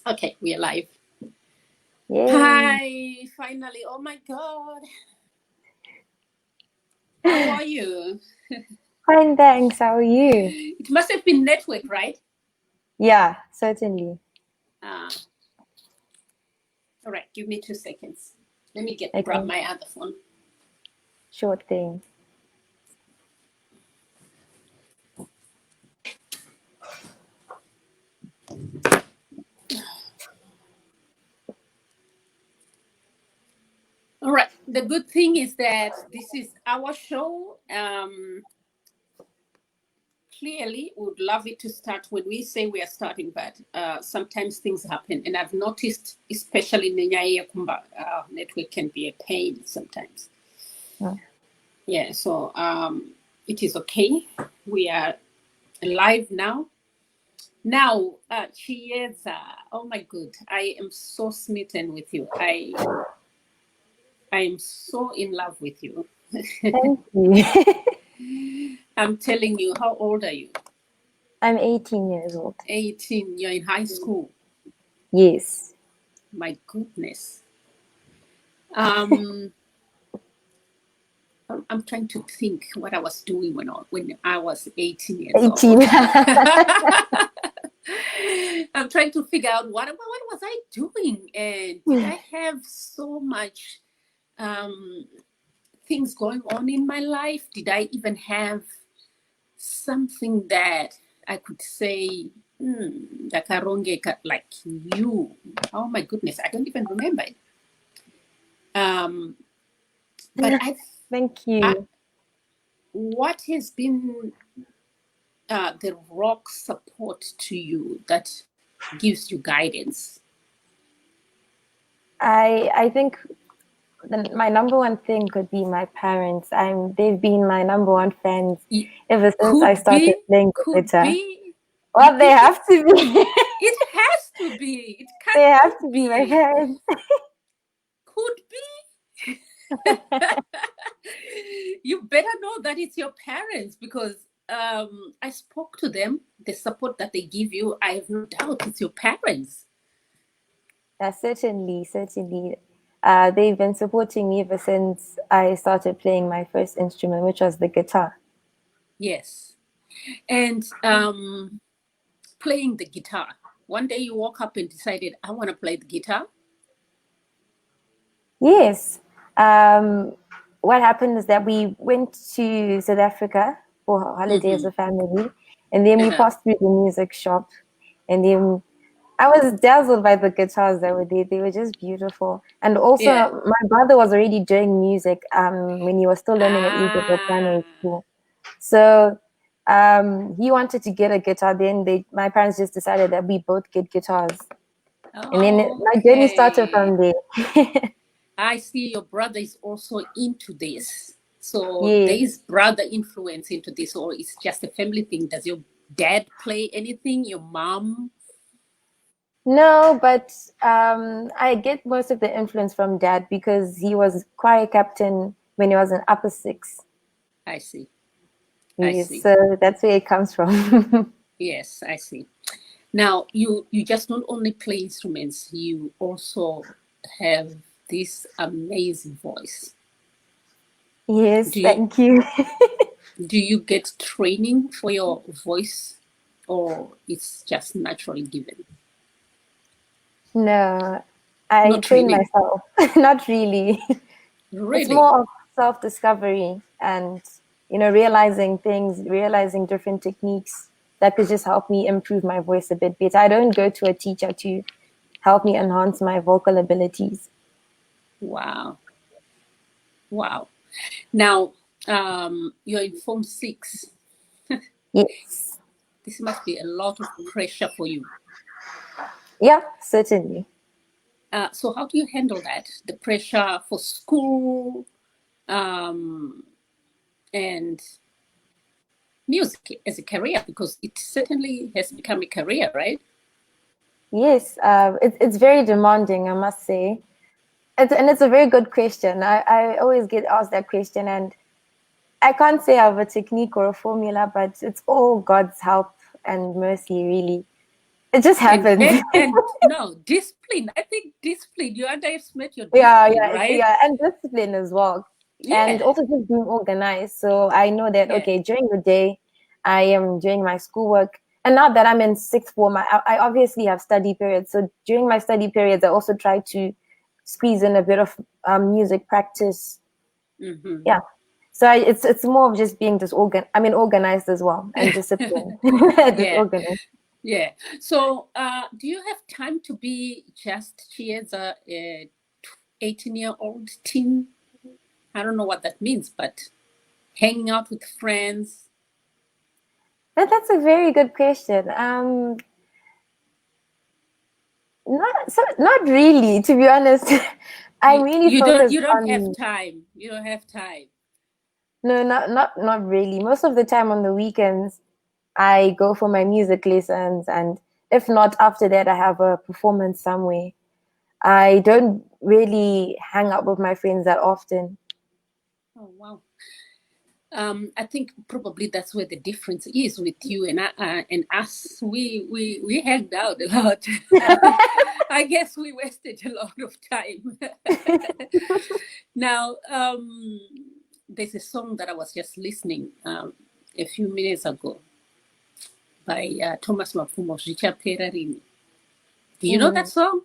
Okay, we are live. Yay. Hi, finally. Oh my God. How are you? Fine, thanks. How are you? It must have been network, right? Yeah, certainly. All right, give me 2 seconds. Let me grab Okay, my other phone. sure thing. All right. The good thing is that this is our show. Clearly, we would love it to start when we say we are starting, but sometimes things happen. And I've noticed, especially in Nyaya Kumba, network can be a pain sometimes. Mm. Yeah, so it is okay. We are live now. Now, Chiesa, oh my God, I am so smitten with you. I am so in love with you. Thank you. I'm telling you, how old are you? I'm 18 years old. 18. You're in high school. Yes. My goodness. Um, I'm trying to think what I was doing when I was 18 years 18. old. I'm trying to figure out what was I doing, and did I have so much things going on in my life? Did I even have something that I could say, Dakaronge, like you? Oh my goodness, I don't even remember it. But Thank you. what has been the rock support to you that gives you guidance? I think my number one thing could be my parents. They've been my number one fans ever since I Could started be, playing the could guitar. be. You Well, they think have to be. it has to be? It They can't have not to be my be. parents. Could be. You better know that it's your parents because I spoke to them. The support that they give you, I have no doubt it's your parents. Yeah, certainly, certainly. They've been supporting me ever since I started playing my first instrument, which was the guitar. Yes. And playing the guitar. One day you woke up and decided, I want to play the guitar. Yes. What happened is that we went to South Africa for a holiday as Mm-hmm. a family, and then we Uh-huh. passed through the music shop, and then I was dazzled by the guitars that were there. They were just beautiful. And also, Yeah. my brother was already doing music when he was still learning at Egypt at primary Ah, school. So he wanted to get a guitar. Then my parents just decided that we both get guitars, and then my journey started okay. from there. I see your brother is also into this. So there Yes. is brother influence into this, or it's just a family thing. Does your dad play anything? Your mom? No, but I get most of the influence from dad because he was choir captain when he was in upper six. I see. I Yes, see. so that's where it comes from. Yes, I see. Now you just not only play instruments, you also have this amazing voice. Yes, Do you thank you. do you get training for your voice, or it's just naturally given? No, I Not train really. myself. Not really. It's Really? more of self-discovery and, realizing things, realizing different techniques that could just help me improve my voice a bit better. I don't go to a teacher to help me enhance my vocal abilities. Wow. Wow. Now, you're in Form 6. Yes. This must be a lot of pressure for you. Yeah, certainly. So, how do you handle that? The pressure for school um, and music as a career, because it certainly has become a career, right? Yes, it's very demanding, I must say. And it's a very good question. I always get asked that question, and I can't say I have a technique or a formula, but it's all God's help and mercy, really. It just happens. And no, discipline. I think discipline. You underestimate your Yeah, discipline, yeah, right? yeah, and discipline as well, and Yeah, also just being organized. So I know that yeah. okay, during the day, I am doing my schoolwork, and now that I'm in sixth form, I obviously have study periods. So during my study periods, I also try to squeeze in a bit of music practice. Hmm. Yeah, so it's more of just being organized as well, and disciplined, Yeah, disorganized. yeah. So, do you have time to be just she as a 18-year-old teen? I don't know what that means, but hanging out with friends. That's a very good question. Not really, to be honest. I'm really focused You don't have on time. You don't have time. no, not really. Most of the time on the weekends, I go for my music lessons, and if not after that, I have a performance somewhere. I don't really hang out with my friends that often. Oh wow. I think probably that's where the difference is with you and us. We hanged out a lot. I guess we wasted a lot of time. Now, there's a song that I was just listening a few minutes ago by Thomas Mafumo, Richapera Rini. Do you know that Mm, song?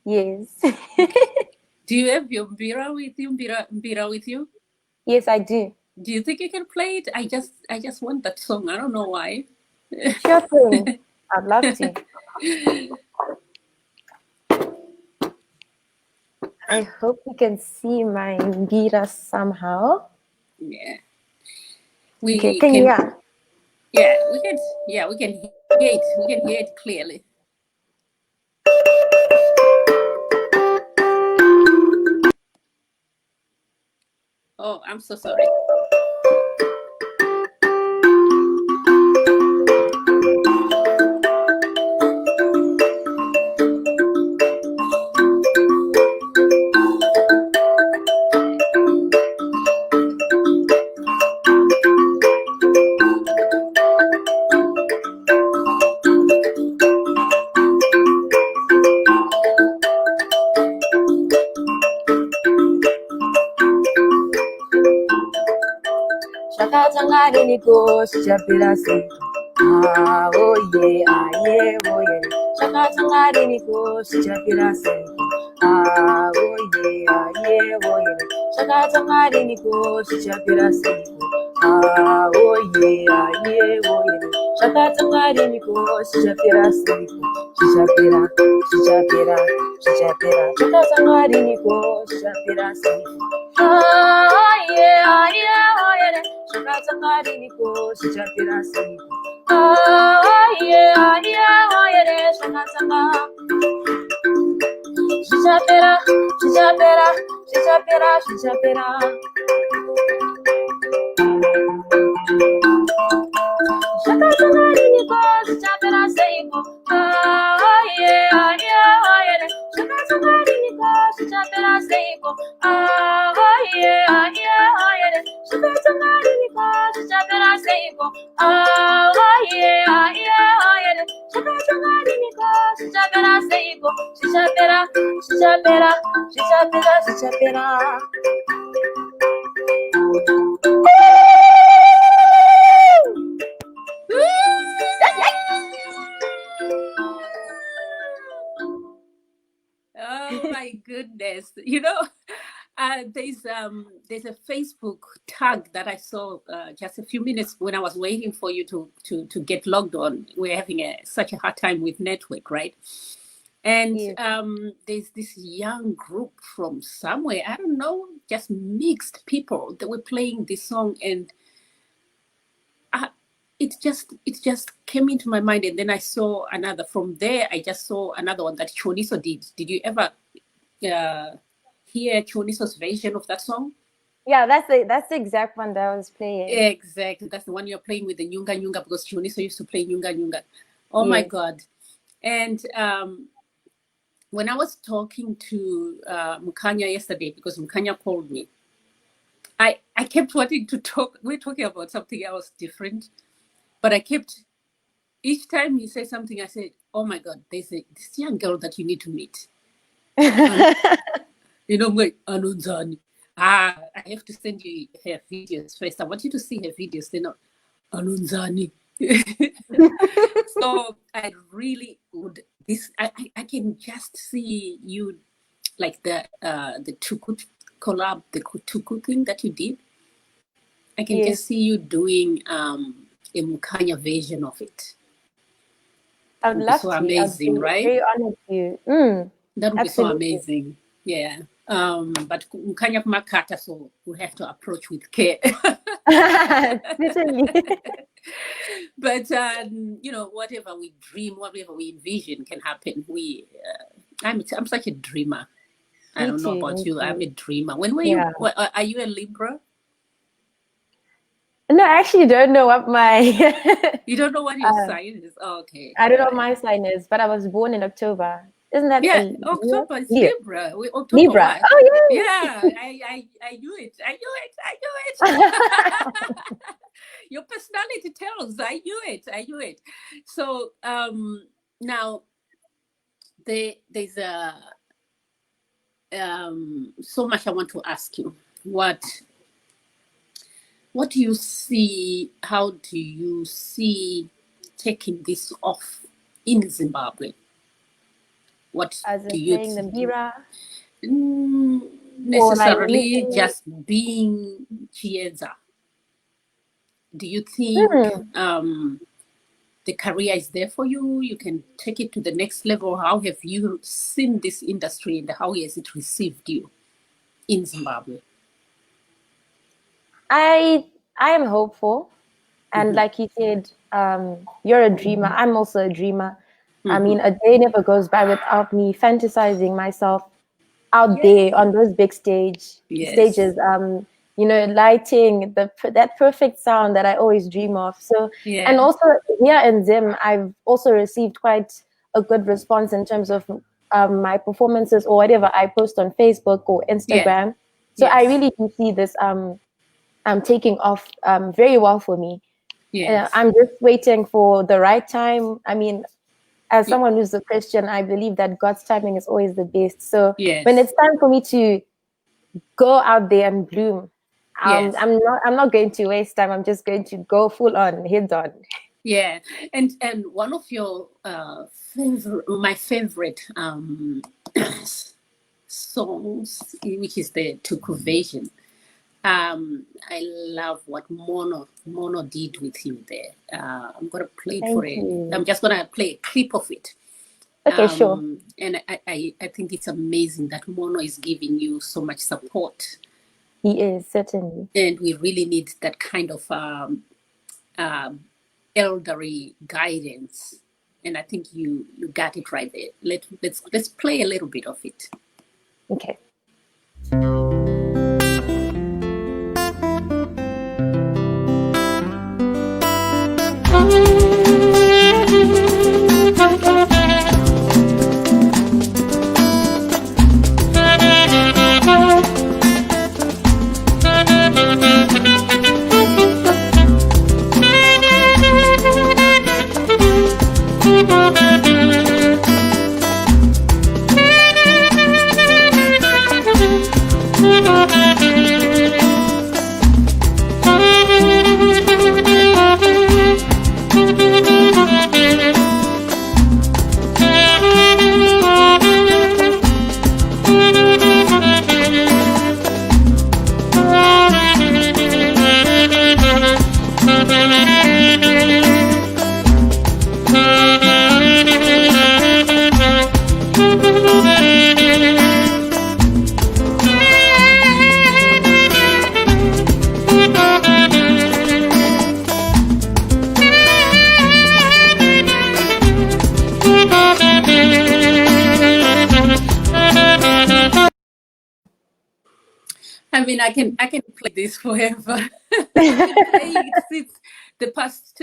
yes, Do you have your Mbira with you? Mbira with you? yes, I do. Do you think you can play it? I just want that song. I don't know why. Sure thing. I'd love to. I hope you can see my Gira somehow. Yeah. Okay, We can you? can Yeah. yeah, we can hear it. We can hear it clearly. Oh, I'm so sorry. Shakatangari niko shapirasi. Ah, oh yeah, ah yeah, oh yeah. Shakatangari niko shapirasi. Ah, oh yeah, ah yeah, oh yeah. Shakatangari niko shapirasi. Ah, oh yeah, ah yeah, oh yeah. Shakatangari niko shapirasi. Shapira, shapira, shapira. Shakatangari niko shapirasi. Ah, yeah, ah yeah, oh yeah. Shakatangari niko shapirasi. Ah, yeah, yeah, oh yeah. Shakatangari. Shapira, shapira, shapira, shapira. Shakatangari niko shapirasi. Ah, yeah, yeah, oh yeah. Shakatangari niko shapirasi. Ah, yeah, yeah, oh yeah. Shakatangari niko shapirasi. Ah, yeah, yeah, oh yeah. Shakatangari niko shapirasi. Shapira, shapira, shapira, shapira. Oh my goodness. You know, there's a Facebook tag that I saw just a few minutes when I was waiting for you to get logged on. We're having such a hard time with network, right? And Yes. there's this young group from somewhere, I don't know, just mixed people that were playing this song, and I, it just came into my mind, and then I saw another. From there, I just saw another one that Choniso did. Did you ever uh, hear Choniso's version of that song? Yeah, that's the exact one that I was playing. Exactly, that's the one you're playing with the Nyunga Nyunga, because Choniso used to play Nyunga Nyunga. Oh my Yes. God! And when I was talking to Mukanya yesterday, because Mukanya called me, I kept wanting to talk. We're talking about something else different, but I kept each time he said something, I said, oh my God, there's this young girl that you need to meet. And, I'm like, Anunzani. I have to send you her videos first. I want you to see her videos. They're not Anunzani. So I really would. I can just see you, like the Tuku collab, the Tuku thing that you did. I can Yes. just see you doing a Mukanya version of it. I'd Would be love so to. I'd amazing, be right? very honored to. That would be so Absolutely. amazing. Yeah. But Mukanya Makata, so we have to approach with care. Certainly. But whatever we dream, whatever we envision can happen. I'm such a dreamer. I Me don't know too. about Me you. I'm too. a dreamer. When were Yeah. you? Are you a Libra? No, I actually don't know what my You don't know what your sign is? Oh, okay. I don't know All what right. my sign is, but I was born in October. Isn't that Yeah, a October is Leo? Libra. October Libra. what? Oh yeah. Yeah, I knew it. I knew it. Your personality tells. I knew it. So now there's so much I want to ask you. What do you see? How do you see taking this off in Zimbabwe? What As do in you playing the bira. necessarily using- just being Chieza? Do you think the career is there for you? You can take it to the next level. How have you seen this industry and how has it received you in Zimbabwe? I am hopeful, and like you said, you're a dreamer. I'm also a dreamer. I mean, a day never goes by without me fantasizing myself out there on those big stages. Lighting that perfect sound that I always dream of. So, and also here in Zim, I've also received quite a good response in terms of my performances or whatever I post on Facebook or Instagram. So I really do see this taking off very well for me. I'm just waiting for the right time. I mean, as someone who's a Christian, I believe that God's timing is always the best. So when it's time for me to go out there and bloom, I'm not going to waste time. I'm just going to go full on, heads on. Yeah, and one of your my favorite songs, which is the Tuku version. I love what Mono did with you there. I'm gonna play it I'm just gonna play a clip of it. Okay, sure. And I think it's amazing that Mono is giving you so much support. He is, certainly. And we really need that kind of elderly guidance. And I think you got it right there. Let's play a little bit of it. Okay. I mean, I can play this forever. I've been playing it since the past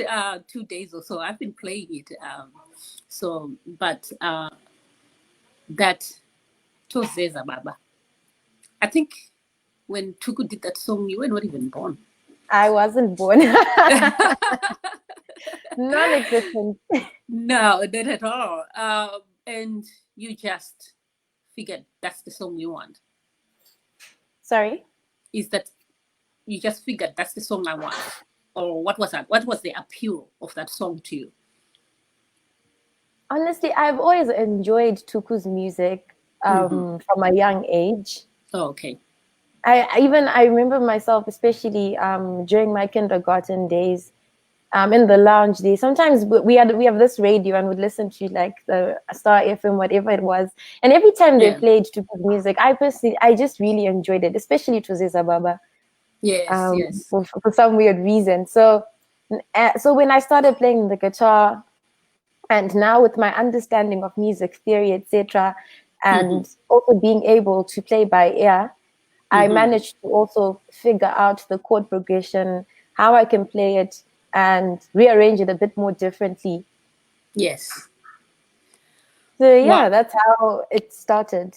2 days or so. I've been playing it. That Tozeza Baba. I think when Tuku did that song, you were not even born. I wasn't born. Non-existent. No, not at all. And you just figured that's the song you want. Sorry. Is that you just figured that's the song I want? Or what was that? What was the appeal of that song to you? Honestly, I've always enjoyed Tuku's music from a young age. Oh, okay. I remember myself, especially during my kindergarten days, in the lounge days. Sometimes we have this radio and would listen to like the Star FM, whatever it was. And every time they Yeah. played Tuku's music, I just really enjoyed it, especially Tuziza Baba. Yes, yes. For some weird reason. So when I started playing the guitar, and now with my understanding of music theory, etc., and also being able to play by ear, I managed to also figure out the chord progression, how I can play it, and rearrange it a bit more differently. Yes. So yeah, Wow. that's how it started.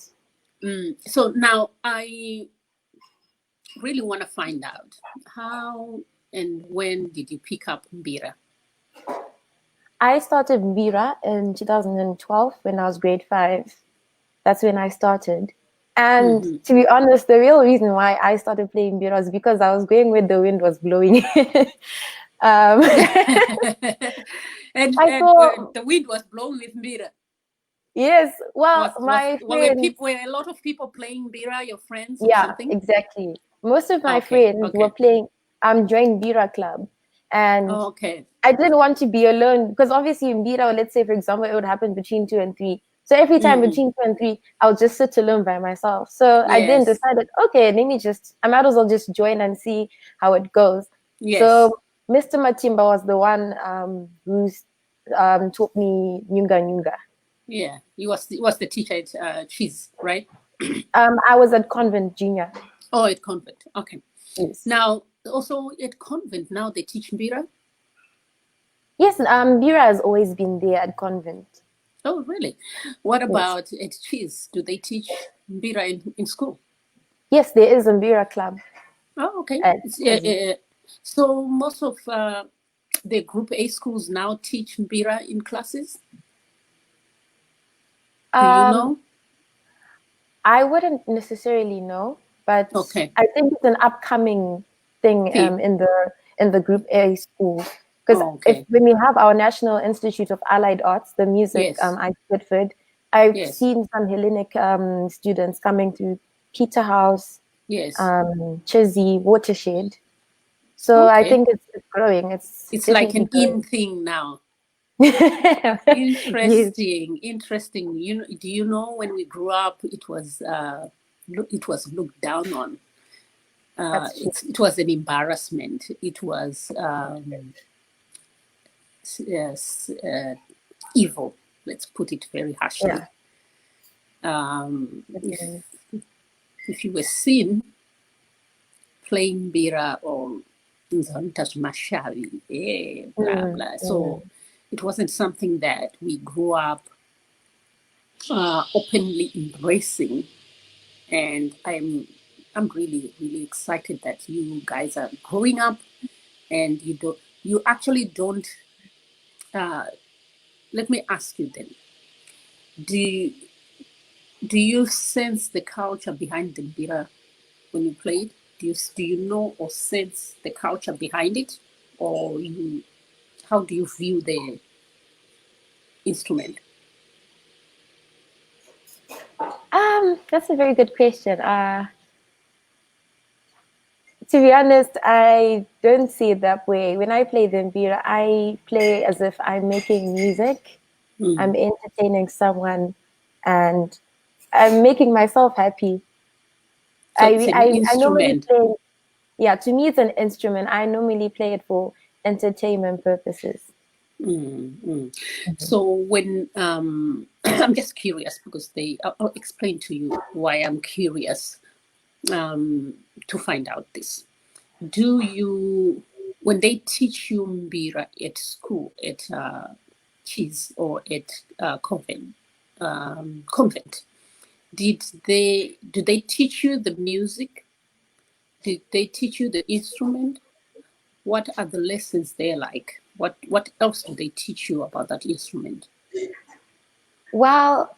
So now I really want to find out how and when did you pick up Mbira? I started Mbira in 2012 when I was grade 5. That's when I started. And to be honest, the real reason why I started playing Mbira was because I was going where the wind was blowing. and I thought, the wind was blowing with Mbira. yes, well, my friends, were a lot of people playing Mbira, your friends or yeah, something? exactly. Most of my Okay, friends okay. were playing, joined Mbira Club. And Okay. I didn't want to be alone because obviously in Mbira, let's say, for example, it would happen between 2 and 3. So every time between 2 and 3, I would just sit alone by myself. So I then Yes. decided, okay, I might as well just join and see how it goes. Yes. So Mr. Matimba was the one who taught me Nyunga Nyunga. Yeah, he was the teacher at Cheese, right? I was at Convent Junior. Oh, at Convent. Okay. Yes. Now, also at Convent, now they teach Mbira? Yes, Mbira has always been there at Convent. Oh, really? What about at Cheese? Do they teach Mbira in school? Yes, there is a Mbira club. Oh, okay. So most of the Group A schools now teach Mbira in classes? Do you know? I wouldn't necessarily know, but Okay. I think it's an upcoming thing in the Group A schools. Because when we have our National Institute of Allied Arts, the music at Whitford, I've seen some Hellenic students coming through Peterhouse, Chizzy, Watershed. So I think it's growing. It's like an in thing now. Interesting. You know, do you know when we grew up, it was looked down on. It was an embarrassment. It was evil. Let's put it very harshly. If you were seen playing Mbira or Nzontas Mashavi, blah blah. So it wasn't something that we grew up openly embracing, and I'm really excited that you guys are growing up, and you actually don't. Let me ask you then: Do you sense the culture behind the Mbira when you play it? Do you know or sense the culture behind it, or how do you view the instrument? That's a very good question. To be honest, I don't see it that way. When I play the Mbira, I play as if I'm making music. I'm entertaining someone, and I'm making myself happy. So it's an I normally instrument. play. Yeah, to me, it's an instrument. I normally play it for entertainment purposes. So when I'm just curious because I'll explain to you why I'm curious to find out this. Do you, when they teach you Mbira at school, at Cheese or at convent, do they teach you the music? Did they teach you the instrument? What are the lessons there like? What else do they teach you about that instrument? Well,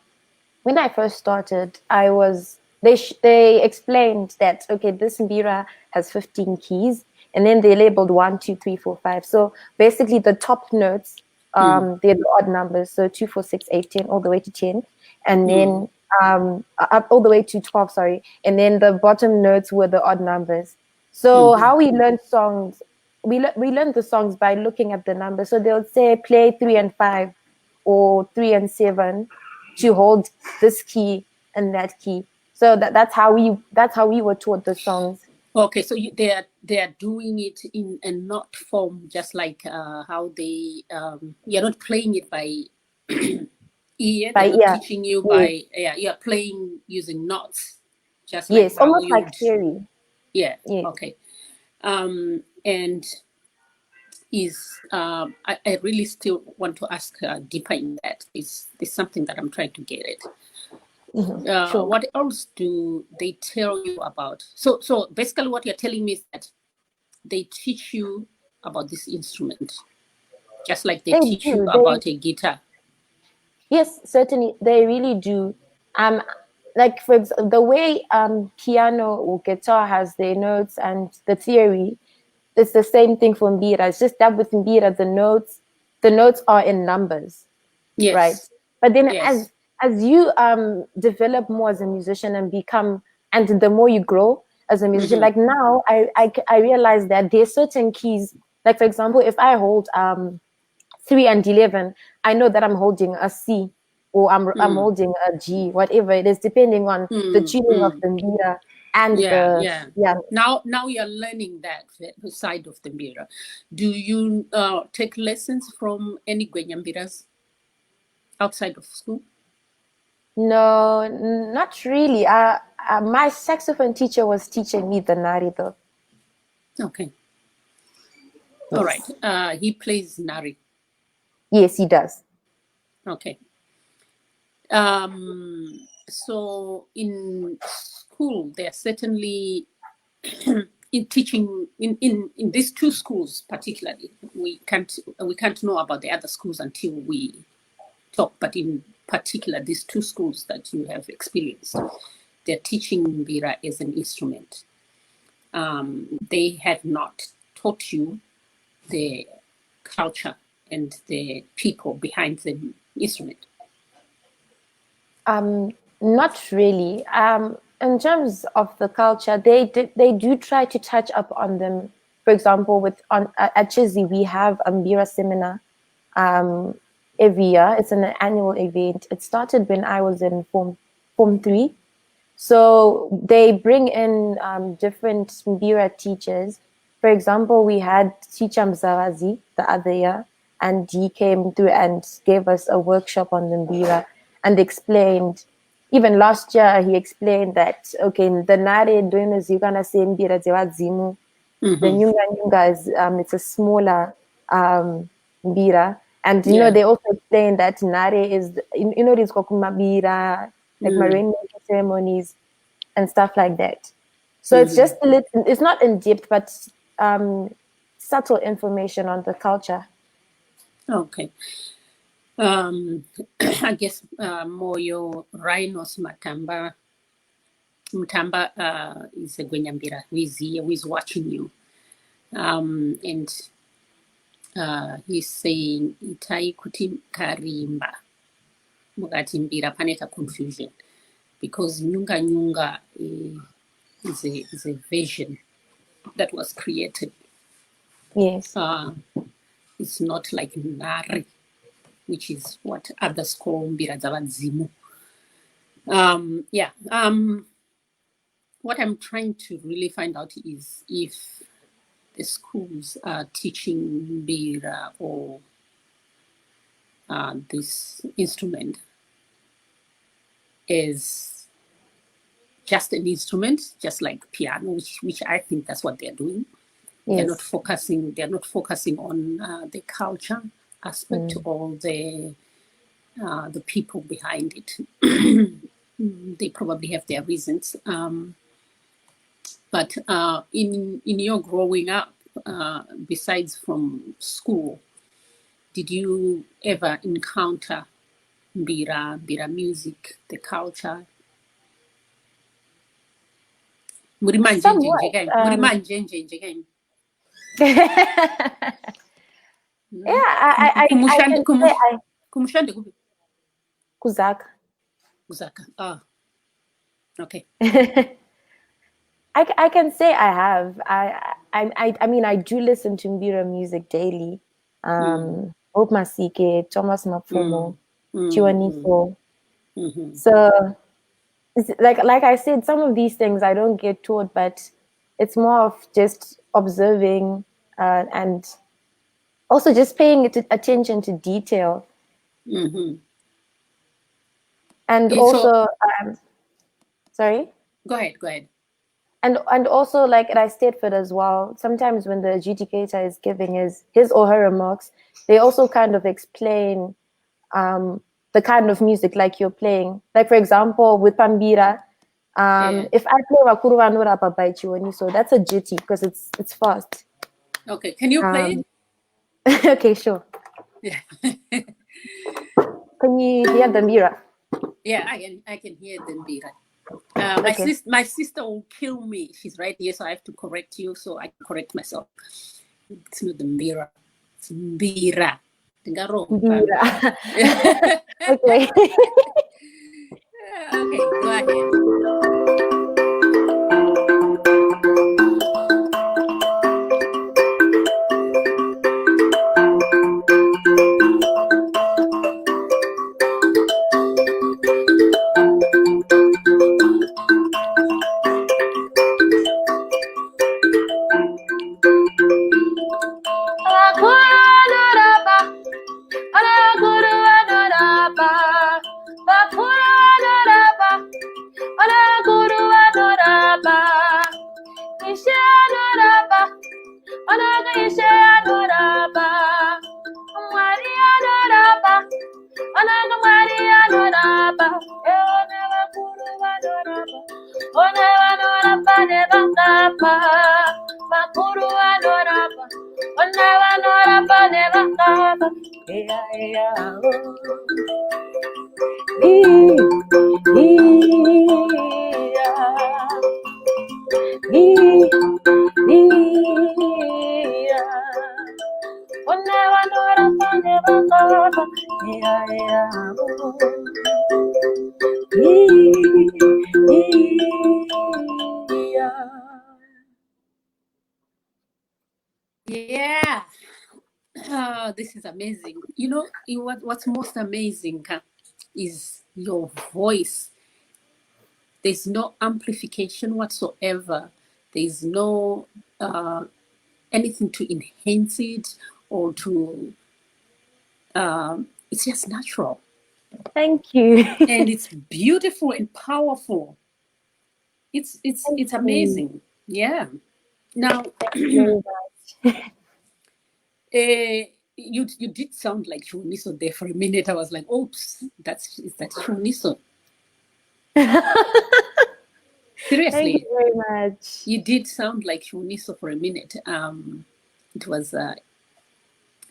when I first started, they explained that okay, this mbira has 15 keys, and then they labeled 1, 2, 3, 4, 5. So basically, the top notes, they're the odd numbers, so 2, 4, 6, 8, 10, all the way to 10, and then up all the way to 12. Sorry, and then the bottom notes were the odd numbers. So how we learned songs, we learned the songs by looking at the numbers. So they'll say play 3 and 5, or 3 and 7 to hold this key and that key. So that's how we were taught the songs. Okay, so they are doing it in a note form, just like how they you're not playing it by ear. They're not teaching you by you're playing using notes, just like yes, almost like theory. Yeah. Yes. Okay. And is I really still want to ask deeper in that. Is something that I'm trying to get it. Sure. What else do they tell you about? So basically what you're telling me is that they teach you about this instrument, just like they teach you about a guitar. Yes, certainly they really do. Like for example, the way piano or guitar has their notes and the theory, it's the same thing for mbira. It's just that with mbira, the notes are in numbers, yes. Right? But then as you develop more as a musician and the more you grow as a musician, like now I realize that there's certain keys. Like for example, if I hold 3 and 11, I know that I'm holding a C, or I'm holding a G, whatever it is, depending on the tuning of the mbira and Now you're learning that side of the mbira. Do you take lessons from any gwenyambiras outside of school? No, not really. My saxophone teacher was teaching me the nari though. Okay. Yes. All right. He plays nari. Yes, he does. Okay. So in school, there are certainly in teaching in these two schools particularly, we can't know about the other schools until we talk. But in particular, these two schools that you have experienced, they're teaching mbira as an instrument. They have not taught you the culture and the people behind the instrument. Not really. In terms of the culture, they do try to touch up on them. For example, at Chizzy, we have a mbira seminar every year. It's an annual event. It started when I was in Form 3. So they bring in different mbira teachers. For example, we had Teacher Mzavazi the other year, and he came through and gave us a workshop on the mbira and explained. Even last year, he explained that, okay, the nare doing is you're gonna say mbira zewadzimu. The nyunga is it's a smaller mbira. And you know, they also explained that nare is these kokumabira, like my rainmaking ceremonies and stuff like that. So it's just a little, it's not in depth, but subtle information on the culture. Okay. I guess Moyo Rhinos Mutamba is a Gwenyambira who is here, who is watching you. And he's saying Itai kuti karimba mukati mbira paneta confusion, because nyunga is a vision that was created. Yes. It's not like nari, which is what others call mbira zavadzimu. What I'm trying to really find out is if the schools are teaching mbira or this instrument is just an instrument, just like piano, which I think that's what they're doing. Yes. They're not focusing on the culture aspect or the people behind it. They probably have their reasons. But in your growing up, besides from school, did you ever encounter Mbira music, the culture? Muri manje nje Somewhat. kai. Muri manje nje kai. Yeah, I can say I Kumushande kubi. Kuzaka. Kuzaka. Ah. Okay. I can say I have. I mean I do listen to Mbira music daily. Hope Masike, Thomas Mapfumo, Chiwaniso. So it's like I said, some of these things I don't get taught, but it's more of just observing and also just paying attention to detail. And also, sorry? Go ahead. And also, like at Stateford as well, sometimes when the adjudicator is giving his or her remarks, they also kind of explain the kind of music like you're playing. Like, for example, with Pambira, if I play Wakuru Wanura by Chiwaniso, that's a duty because it's fast. Okay, can you play it? Okay, sure. Yeah. Can you hear the Mbira? Yeah, I can hear the Mbira. My sister will kill me. She's right here, so I have to correct you. So I correct myself. It's not the Mbira. It's Mbira. Mbira. Okay. Okay, go ahead. Yeah. This is amazing. You know, what's most amazing is your voice. There's no amplification whatsoever. There's no anything to enhance it or to. It's just natural. Thank you. And it's beautiful and powerful. It's amazing. Yeah. Now. You did sound like Chiwaniso there for a minute. I was like, oops, is that Chiwaniso? Seriously. Thank you very much. You did sound like Chiwaniso for a minute. It was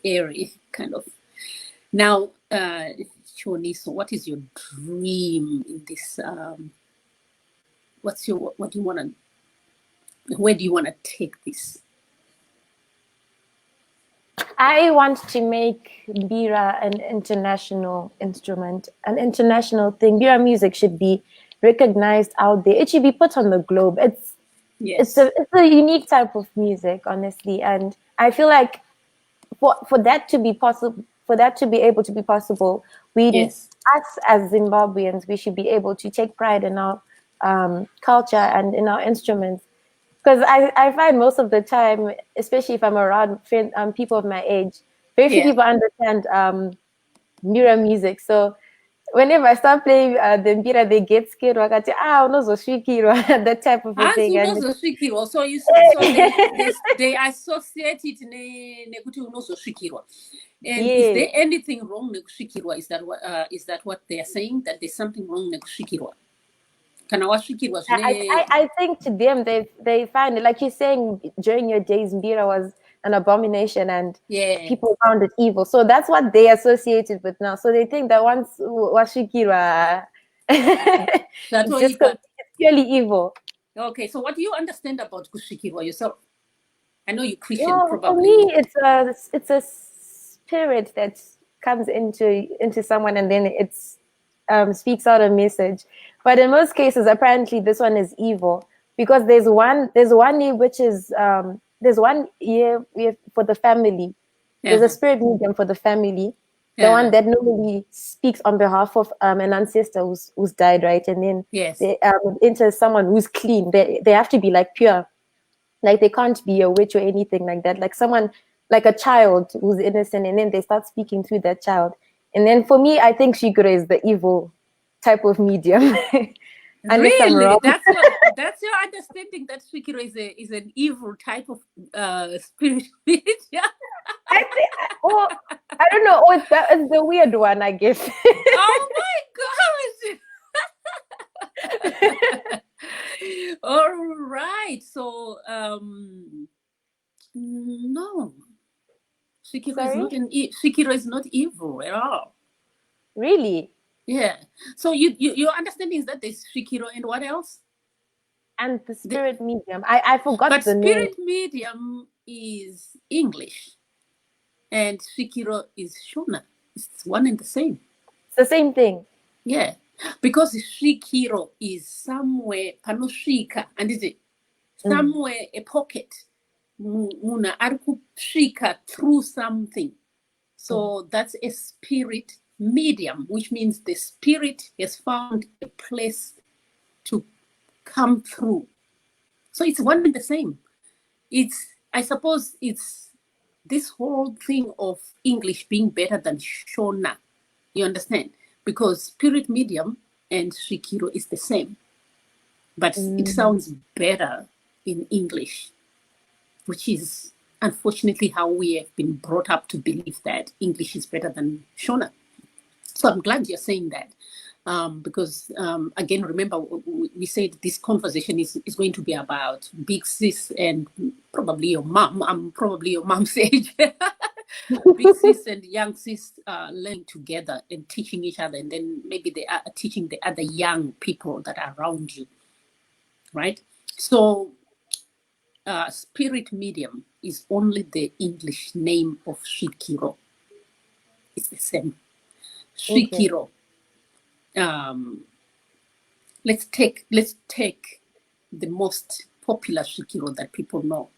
airy, kind of. Now, Chiwaniso, what is your dream in this? Where do you want to take this? I want to make Mbira an international instrument, an international thing. Mbira music should be recognized out there. It should be put on the globe. It's a unique type of music, honestly, and I feel like for that to be possible, for that to be able to be possible, us as Zimbabweans, we should be able to take pride in our culture and in our instruments. Because I find most of the time, especially if I'm around people of my age, very few people understand Mbira music. So whenever I start playing the Mbira, they get scared. That type of a thing. So they associate it nekuti unozosvikirwa. And is there anything wrong nekusvikirwa? Is that what they are saying? That there's something wrong nekusvikirwa? I think to them they find it, like you're saying, during your days Mbira was an abomination and Yeah. people found it evil. So that's what they associated with now. So they think that once Washikira, That's it's what just you got. it's purely evil. Okay, so what do you understand about Kushikirwa yourself? I know you're Christian, Well, for probably. me, it's a spirit that comes into someone and then it's speaks out a message. But in most cases, apparently, this one is evil because there's one year which is there's 1 year for the family. There's a spirit medium for the family, the one that normally speaks on behalf of an ancestor who's died, right? And then Yes. they enter someone who's clean. They have to be like pure. Like they can't be a witch or anything like that. Like someone, like a child who's innocent, and then they start speaking through that child. And then for me, I think Shigure is the evil type of medium. Unless I'm Really? wrong. That's your understanding that Shikiro is an evil type of spirit. Yeah. I think, or I don't know. Or it's the weird one, I guess. Oh my gosh. All right. So no. Sorry? Shikiro is not evil at all. Really? Yeah. So your understanding is that there's Shikiro and what else? And the spirit medium. I forgot But the name. spirit medium is English and Shikiro is Shona. It's one and the same. It's the same thing. Yeah. Because Shikiro is somewhere panoshika and is it somewhere a pocket. Muna arikushika through something. So that's a spirit medium, which means the spirit has found a place to come through. So it's one and the same. I suppose it's this whole thing of English being better than Shona. You understand? Because spirit medium and Shikiro is the same. But it sounds better in English, which is unfortunately how we have been brought up to believe that English is better than Shona. So I'm glad you're saying that. Because again, remember, we said this conversation is going to be about big sis and probably your mom. I'm probably your mom's age. Big sis and young sis learning together and teaching each other, and then maybe they are teaching the other young people that are around you, right? So spirit medium is only the English name of Shikiro. It's the same. Shikiro. Let's take the most popular Shikiro that people know,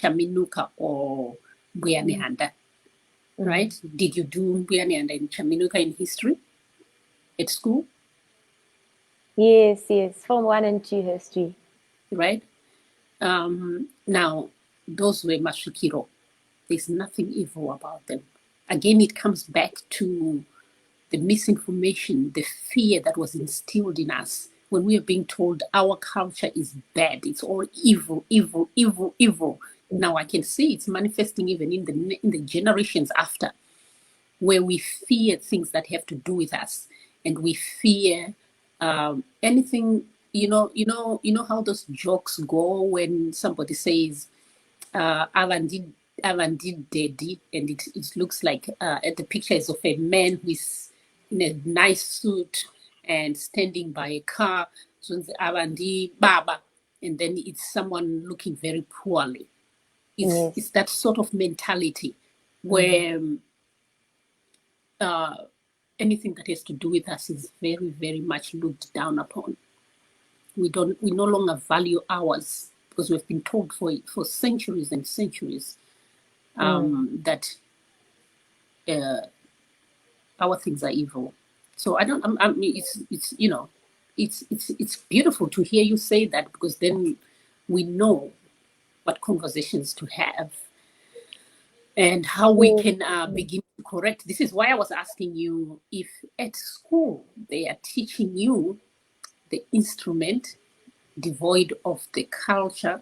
Chaminuka or Mbuyane-Handa, right? Did you do Mbuyane-Handa and Chaminuka in history at school? Yes. Form 1 and 2 history. Right? Now, those were Mashikiro. There's nothing evil about them. Again, it comes back to the misinformation, the fear that was instilled in us when we are being told our culture is bad. It's all evil, evil, evil, evil. Now I can see it's manifesting even in the generations after, where we fear things that have to do with us, and we fear anything. You know how those jokes go when somebody says, Alan did daddy, and it looks like the picture is of a who is in a nice suit and standing by a car. So it's Avandi Baba, and then it's someone looking very poorly. It's that sort of mentality where anything that has to do with us is very, very much looked down upon. We no longer value ours because we've been told for centuries and centuries that our things are evil. So I mean, it's beautiful to hear you say that, because then we know what conversations to have and how we can begin to correct. This is why I was asking you if at school they are teaching you the instrument devoid of the culture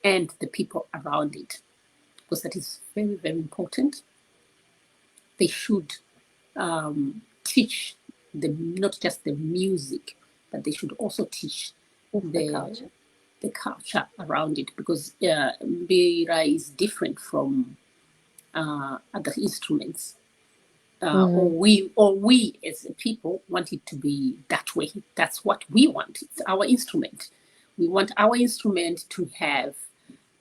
and the people around it, because that is very, very important. They should teach not just the music, but they should also teach the culture around it, because Mbira is different from other instruments. Or we as a people want it to be that way. That's what we want. It's our instrument. We want our instrument to have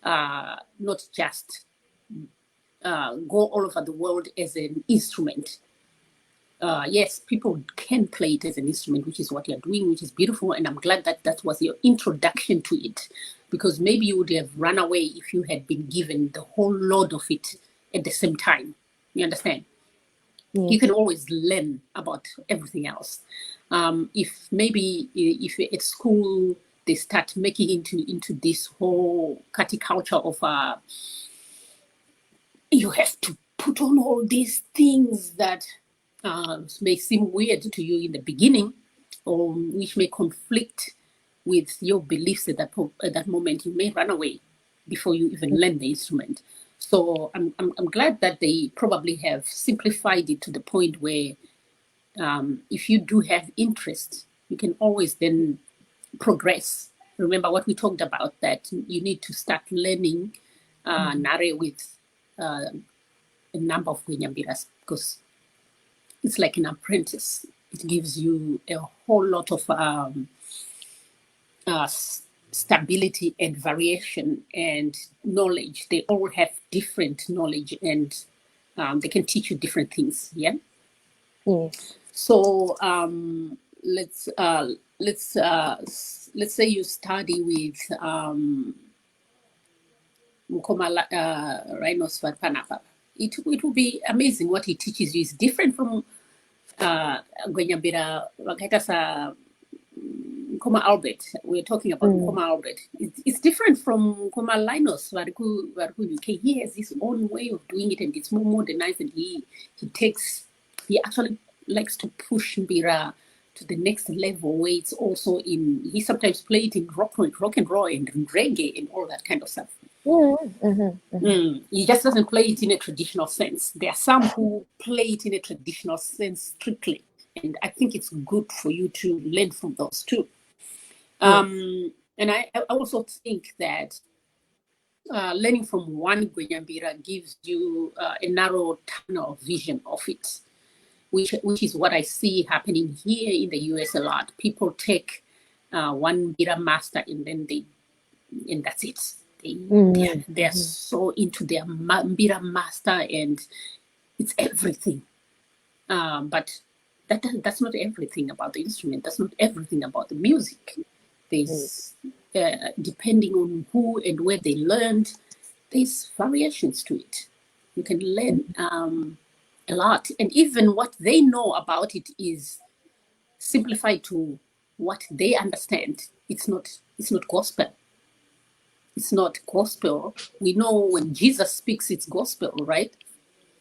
not just go all over the world as an instrument. Yes, people can play it as an instrument, which is what you're doing, which is beautiful. And I'm glad that that was your introduction to it, because maybe you would have run away if you had been given the whole load of it at the same time. You understand? You can always learn about everything else. If maybe if at school they start making into this whole culture of you have to put on all these things that may seem weird to you in the beginning, or which may conflict with your beliefs at that moment, you may run away before you even learn the instrument. So I'm glad that they probably have simplified it to the point where if you do have interest, you can always then progress. Remember what we talked about, that you need to start learning Nare with a number of Gwenyambiras, because it's like an apprentice. It gives you a whole lot of stability and variation and knowledge. They all have different knowledge, and they can teach you different things. Yeah. Yes. So let's say you study with Mukoma Rhinosvat Panapa. It will be amazing what he teaches you. It's different from Gwenyambira Wakaita sa Nkoma Albert. We're talking about Nkoma Albert. It's different from Nkoma Linus Variku UK. He has his own way of doing it, and it's more modernized, and he actually likes to push Mbira to the next level, where it's also he sometimes plays it in rock and roll and reggae and all that kind of stuff. He just doesn't play it in a traditional sense. There are some who play it in a traditional sense strictly, and I think it's good for you to learn from those too. And I also think that learning from one Gwenyambira gives you a narrow tunnel vision of it, which is what I see happening here in the US a lot. People take one Mbira master and that's it. They're so into their Mbira master, and it's everything. But that's not everything about the instrument. That's not everything about the music. There's depending on who and where they learned, there's variations to it. You can learn a lot, and even what they know about it is simplified to what they understand. It's not gospel. It's not gospel. We know when Jesus speaks, it's gospel, right?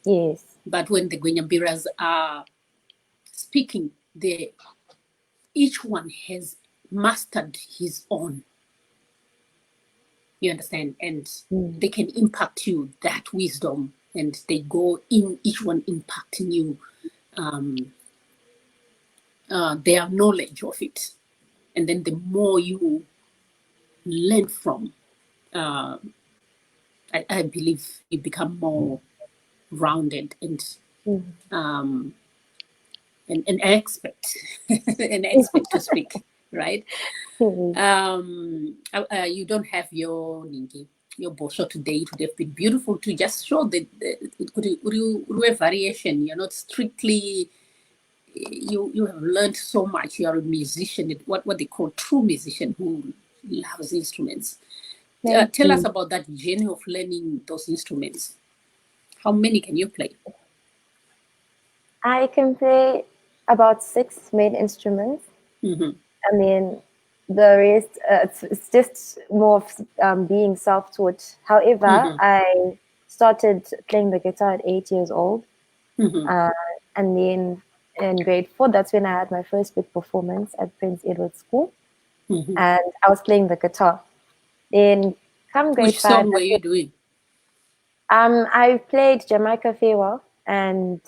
Yes. But when the Gwenyambiras are speaking, each one has mastered his own. You understand? And they can impact you, that wisdom, and they go in, each one impacting you, their knowledge of it. And then the more you learn from, I believe you become more rounded and an expert, to speak, right? You don't have your bosho today. It would have been beautiful to just show the variation. You're not strictly. You have learned so much. You are a musician, what they call true musician who loves instruments. Tell us about that journey of learning those instruments. How many can you play? I can play about 6 main instruments. I mean, the rest, it's just more of being self-taught. However, I started playing the guitar at 8 years old. And then in grade 4, that's when I had my first big performance at Prince Edward School. And I was playing the guitar. Then come grade 5. Which song were you doing? I played Jamaica Farewell and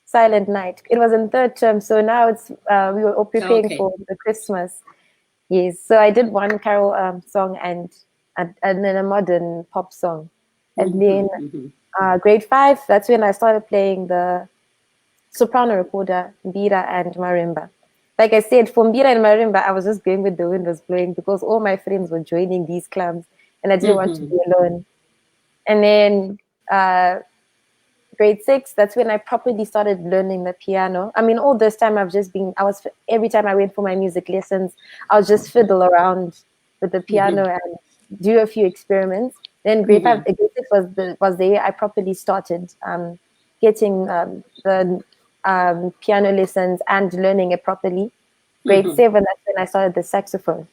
Silent Night. It was in 3rd term, so now it's we were all preparing for the Christmas. Yes, so I did one carol song and then a modern pop song, and then Grade 5, that's when I started playing the soprano recorder, mbira and marimba. Like I said, for mbira and marimba, I was just going with the wind was blowing because all my friends were joining these clubs and I didn't want to be alone. And then grade 6, that's when I properly started learning the piano. I mean, all this time every time I went for my music lessons, I would just fiddle around with the piano and do a few experiments. Then grade 6 was the year I properly started getting the piano lessons and learning it properly. Grade 7, that's when I started the saxophone.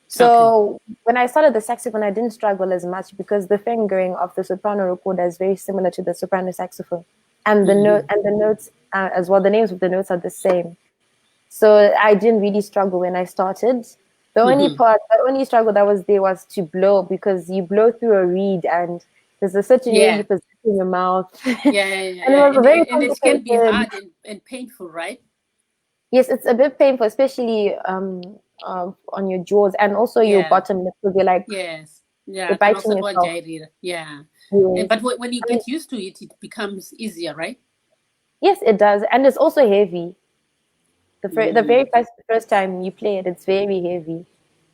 So when I started the saxophone, I didn't struggle as much because the fingering of the soprano recorder is very similar to the soprano saxophone, and the notes as well. The names of the notes are the same, so I didn't really struggle when I started. The only struggle that was there was to blow because you blow through a reed and there's a certain way you position your mouth. And it was very and it can be complicated. hard and painful, right? Yes, it's a bit painful, especially on your jaws and also your bottom lip because you're like you're biting yourself. Yes. Yes. But when you get used to it, it becomes easier, right? Yes, it does, and it's also heavy. The very first time you play it, it's very heavy.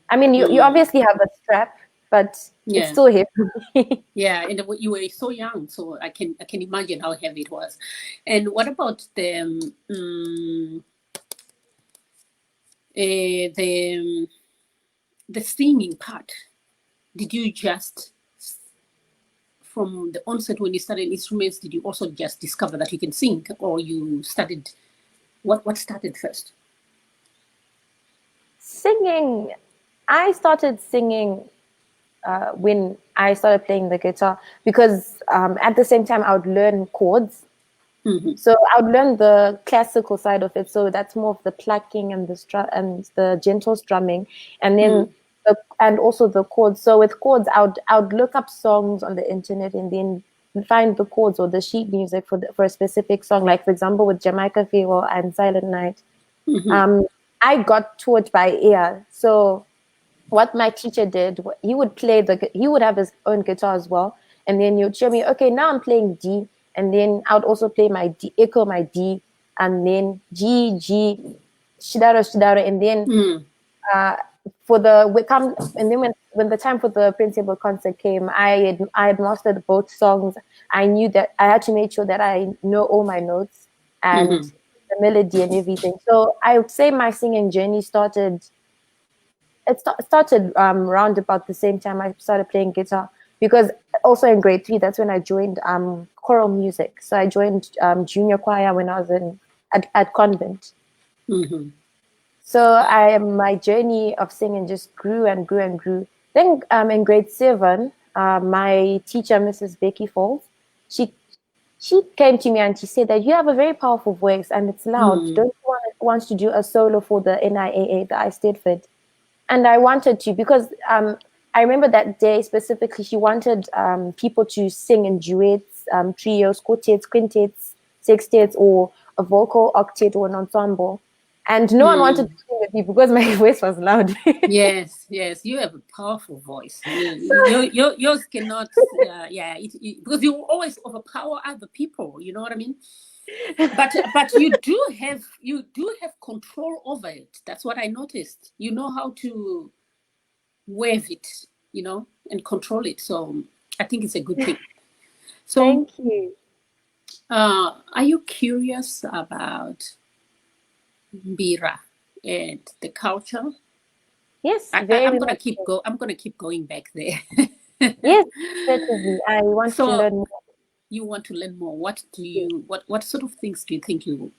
I mean, you obviously have a strap, but it's still heavy. And you were so young, so I can imagine how heavy it was. And what about the singing part? Did you just from the onset when you started instruments, did you also just discover that you can sing, or you started? What started first? Singing, I started singing when I started playing the guitar because at the same time I would learn chords. So I would learn the classical side of it. So that's more of the plucking and the gentle strumming, and then and also the chords. So with chords, I would look up songs on the internet and then find the chords or the sheet music for a specific song. Like for example, with Jamaica Farewell and Silent Night, I got taught by ear. So what my teacher did, he would have his own guitar as well, and then you'd show me, okay, now I'm playing D, and then I would also play my D, echo my D, and then G, shidaro, and then and then when the time for the principal concert came, I had mastered both songs. I knew that I had to make sure that I know all my notes and the melody and everything. So I would say my singing journey started around about the same time I started playing guitar, because also in grade 3, that's when I joined choral music. So I joined junior choir when I was at convent. So my journey of singing just grew and grew and grew. Then in grade 7, my teacher, Mrs. Becky Falls, she came to me and she said that you have a very powerful voice and it's loud. Don't you want to do a solo for the NIAA, the I Stedford? And I wanted to, because I remember that day specifically, she wanted people to sing in duets, trios, quartets, quintets, sextets, or a vocal octet or an ensemble. And no one wanted to sing with me because my voice was loud. Yes, you have a powerful voice. Yours cannot, because you always overpower other people. You know what I mean? But you do have control over it. That's what I noticed. You know how to wave it, and control it. So I think it's a good thing. So thank you. Are you curious about mbira and the culture? Yes, I'm gonna keep going back there. Yes, certainly. I want to learn more. You want to learn more. What sort of things do you think you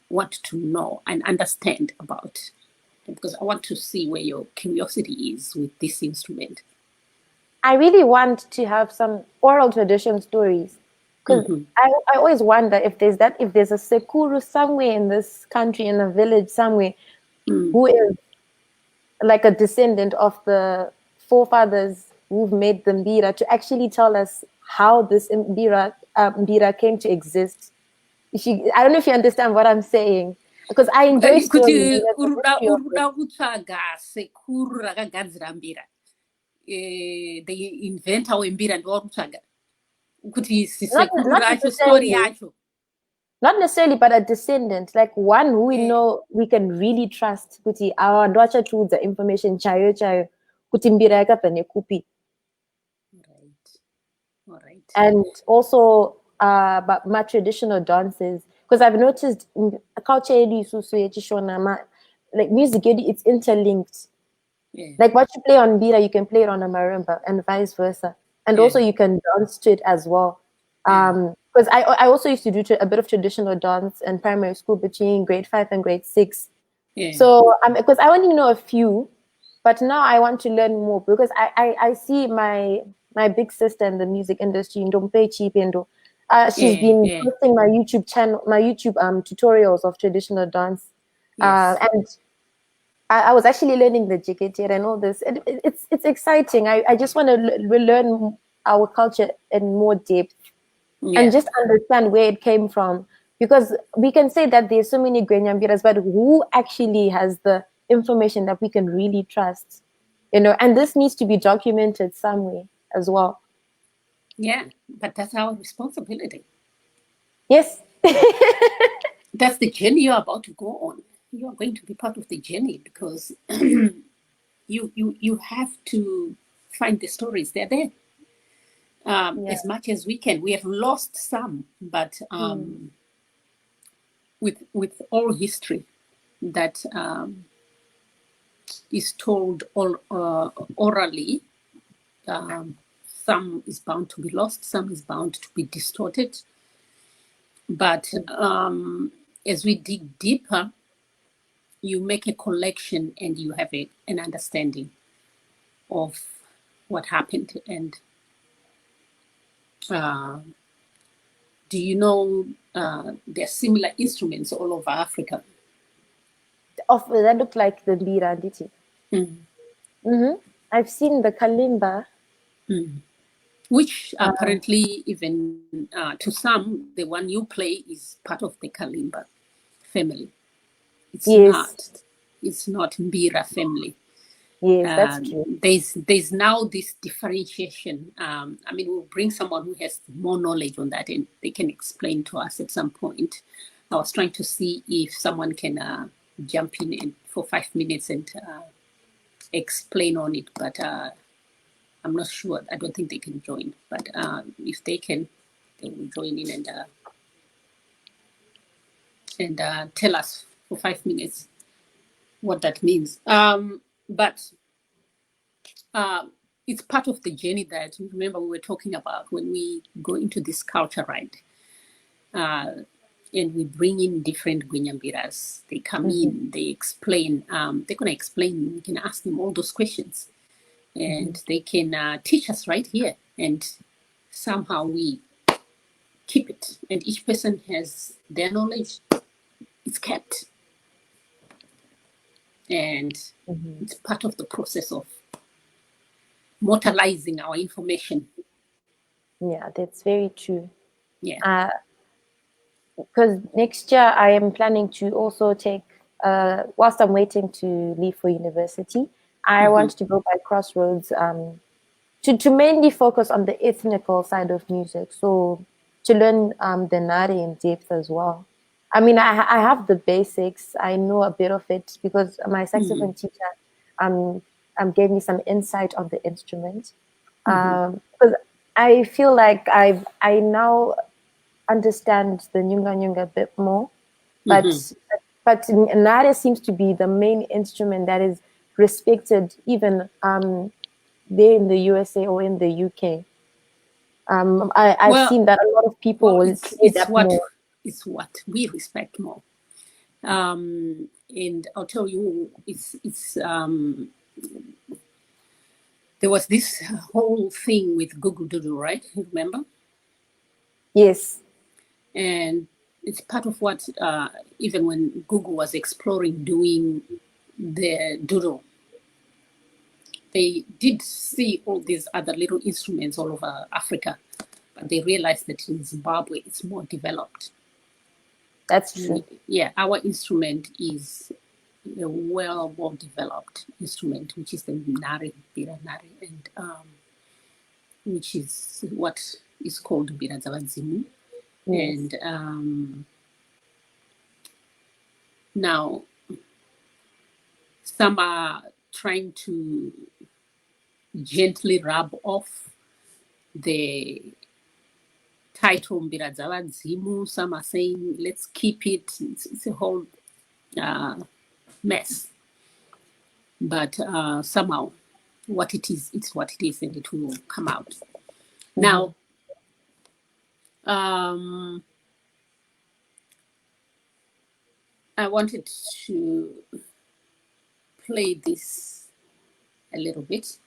want to know and understand about? Because I want to see where your curiosity is with this instrument. I really want to have some oral tradition stories, because I always wonder if there's a sekuru somewhere in this country, in a village somewhere, who is like a descendant of the forefathers who've made the mbira, to actually tell us how this mbira came to exist. I don't know if you understand what I'm saying, because I enjoy stories. The inventor wembira ndiwarutsvaga Kuti Not sisekuru racho story yacho. not necessarily, but a descendant, like one who we know we can really trust. Kuti our daughter to the information chayo kuti mbira yakabva nekupi. All right. And also but my traditional dances, because I've noticed culture yedu isusu yechishona, like music yedu, it's interlinked. Like what you play on mbira, you can play it on a marimba, and vice versa. And also you can dance to it as well. Because I also used to do a bit of traditional dance in primary school between grade 5 and grade 6. So because I only know a few, but now I want to learn more, because I see my big sister in the music industry, Ndompe Chipendo. She's been posting my YouTube channel, my YouTube tutorials of traditional dance. And I was actually learning the JKT and all this. It's exciting. I just want to learn our culture in more depth and just understand where it came from. Because we can say that there's so many Gwenyambiras, but who actually has the information that we can really trust? And this needs to be documented some way as well. Yeah, but that's our responsibility. Yes. That's the journey you're about to go on. You are going to be part of the journey, because you have to find the stories. They're there. As much as we can. We have lost some, but with all history that is told orally, some is bound to be lost, some is bound to be distorted. But as we dig deeper, you make a collection and you have an understanding of what happened. And do you know there are similar instruments all over Africa? That look like the mbira, did it? I've seen the kalimba. Which apparently, even to some, the one you play is part of the kalimba family. It's not mbira family. Yes, that's true. There's now this differentiation. I mean, we'll bring someone who has more knowledge on that, and they can explain to us at some point. I was trying to see if someone can jump in for 5 minutes and explain on it, but I'm not sure. I don't think they can join. But if they can, they will join in and tell us for 5 minutes what that means. But it's part of the journey that, remember, we were talking about when we go into this culture, right? And we bring in different Gwenyambiras. They come in, they explain. They're going to explain. We can ask them all those questions. And they can teach us right here. And somehow we keep it. And each person has their knowledge. It's kept. And it's part of the process of mortalizing our information. Yeah, that's very true. Yeah. Because next year I am planning to also take, whilst I'm waiting to leave for university, I want to go by Crossroads to mainly focus on the ethnical side of music. So to learn the Nari in depth as well. I mean, I have the basics. I know a bit of it because my saxophone teacher gave me some insight on the instrument. Because I feel like I now understand the Nyunga Nyunga a bit more. But Nare seems to be the main instrument that is respected even there in the USA or in the UK. I've seen that a lot of people will say that more. It's what we respect more. And I'll tell you, it's there was this whole thing with Google Doodle, right? You remember? Yes. And it's part of what, even when Google was exploring doing the Doodle, they did see all these other little instruments all over Africa, but they realized that in Zimbabwe, it's more developed. That's true. Yeah, our instrument is a well developed instrument, which is the Nari, Bira Nari, and which is what is called Mbira Dzavadzimu. Yes. And now some are trying to gently rub off the title Mbira Dzavadzimu. Some are saying, let's keep it. It's a whole mess. But somehow, what it is, it's what it is, and it will come out. Now, I wanted to play this a little bit.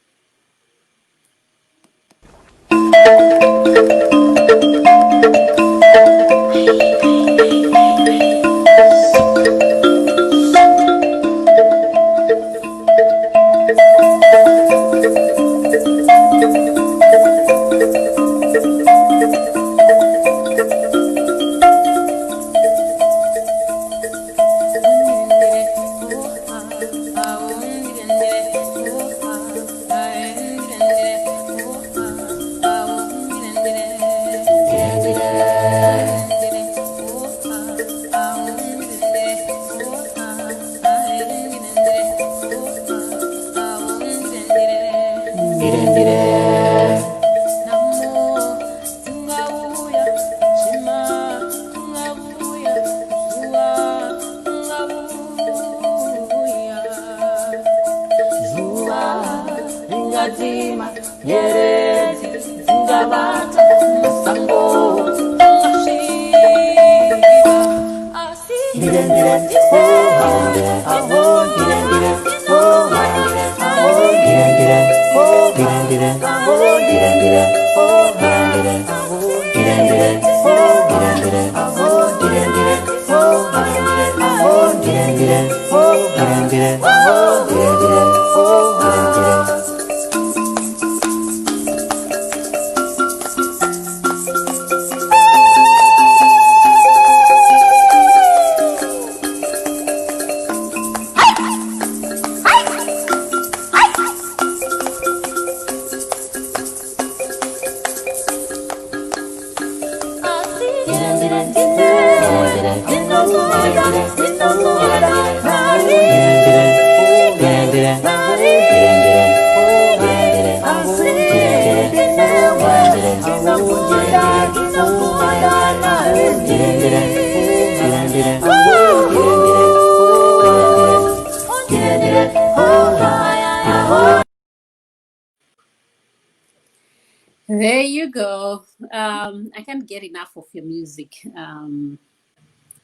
There you go. I can't get enough of your music.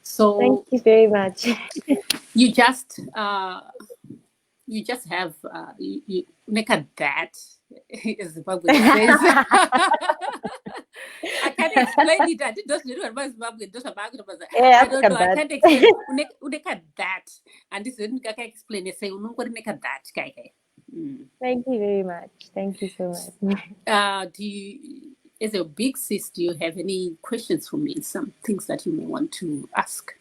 So Thank you very much. you just have you make a that, as Zimbabwe says. I can't explain it. I did not know about Zimbabwe. Yeah, I don't know. I can't explain. Make a that, and this is I can explain it. Say, make a that. Thank you very much. Thank you so much. Do you, as a big sis, do you have any questions for me? Some things that you may want to ask?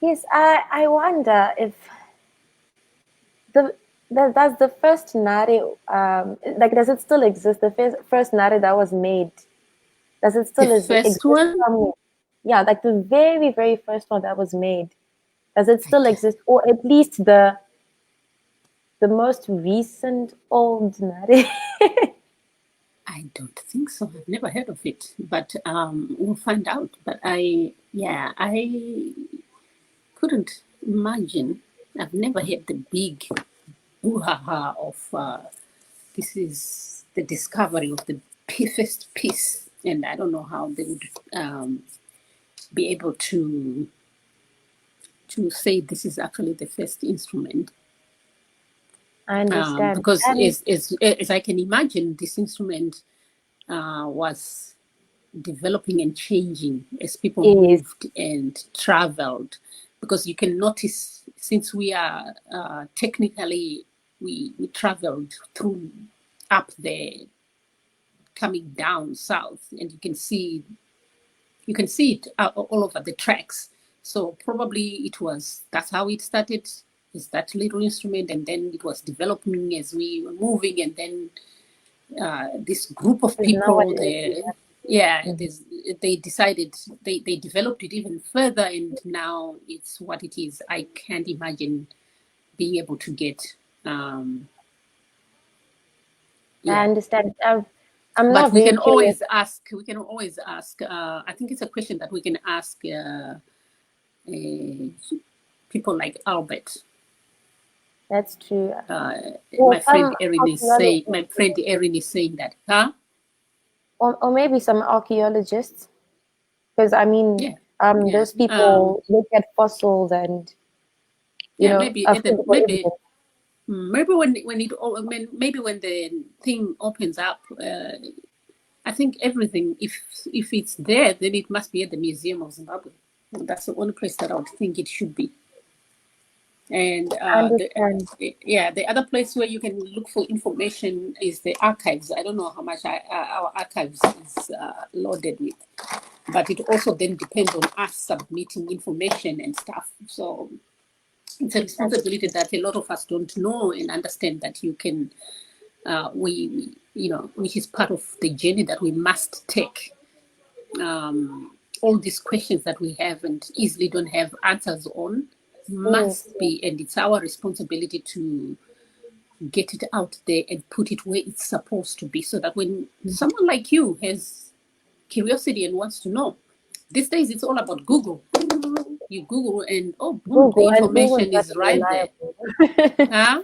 Yes, I wonder if that's the first nari, like, does it still exist? The first nari that was made, does it still exist somewhere? Yeah, like the very, very first one that was made. Does it still exist, or at least the most recent old nari? I don't think so. I've never heard of it, but we'll find out. But I couldn't imagine. I've never heard the big boo-ha-ha of this is the discovery of the first piece, and I don't know how they would be able to say this is actually the first instrument. I understand. Because as I can imagine, this instrument was developing and changing as people moved and traveled. Because you can notice, since we are technically, we traveled through up there, coming down south, and you can see it all over the tracks. So probably that's how it started, is that little instrument, and then it was developing as we were moving, and then this group of Is now what people. it is. They decided they developed it even further, and now it's what it is. I can't imagine being able to get. I understand. I'm But not we very can curious. always ask. We can always ask. I think it's a question that we can ask people like Albert. That's true. My Well, friend some Erin is saying. My archaeologists, friend Erin is saying that. Huh? or maybe some archaeologists, because I mean, Yeah. Yeah. those people look at fossils and Yeah. Maybe at the physical evidence. maybe when maybe when the thing opens up, I think everything, if it's there, then it must be at the Museum of Zimbabwe. That's the only place that I would think it should be. And I understand. the other place where you can look for information is the archives. I don't know how much our archives is loaded with, but it also then depends on us submitting information and stuff. So it's a responsibility that a lot of us don't know and understand that you can, which is part of the journey that we must take. All these questions that we have and easily don't have answers on must be, and it's our responsibility to get it out there and put it where it's supposed to be, so that when someone like you has curiosity and wants to know, these days it's all about Google. You Google and boom, the Google's information not is as right there. reliable. Huh?